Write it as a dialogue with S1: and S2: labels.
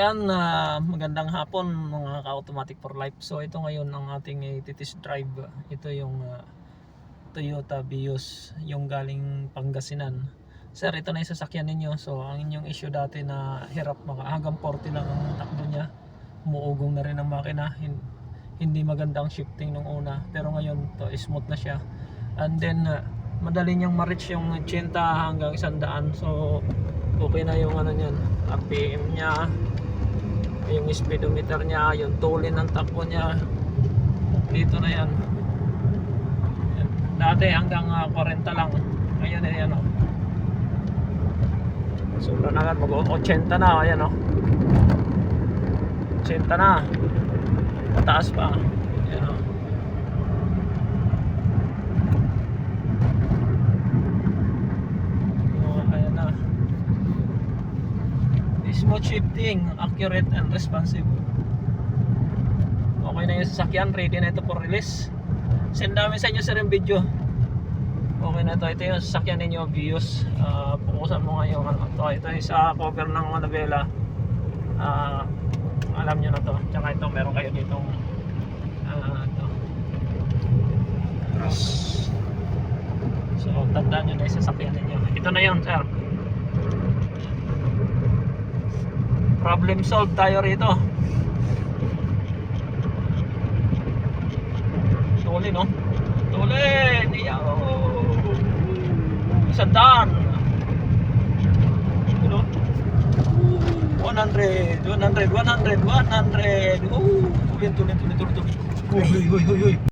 S1: Ayan, magandang hapon mga ka-automatic for life. So ito ngayon ang ating test drive. Ito yung Toyota Vios, yung galing Pangasinan. Sir, ito na yung sasakyan ninyo. So ang inyong issue dati na hirap hanggang 40 lang ang takbo niya. Umuugong na rin ang makina. Hindi magandang shifting nung una. Pero ngayon to smooth na siya. And then madali niyang ma-reach yung 80 hanggang 100. So okay na yung ano niyan, RPM niya, yung speedometer niya, yung tulin ng takbo niya. Dito na yan. Dati hanggang 40 lang. Ngayon ay ano. Sobra na agad, mag-80 na, ayan oh. 80 na. Pataas pa. Ayan oh. Ayan na. Smooth shifting, accurate and responsive. Okay na yung sasakyan, ready na ito for release. Send namin sa inyo sir yung video. Okay na ito, ito yung sasakyan ninyo, Vios. Pukusan mo ngayon ito yung sa cover ng Manabela. Alam nyo na to. Tsaka ito, meron kayo ditong ito. So tandaan nyo na yung sasakyan ninyo. Ito na yun sir. Problem solved tayo rito. Tuli no? Tuli! Niyaw! 100! Ano? 100! 100! 100! 100! Tulin! Uy!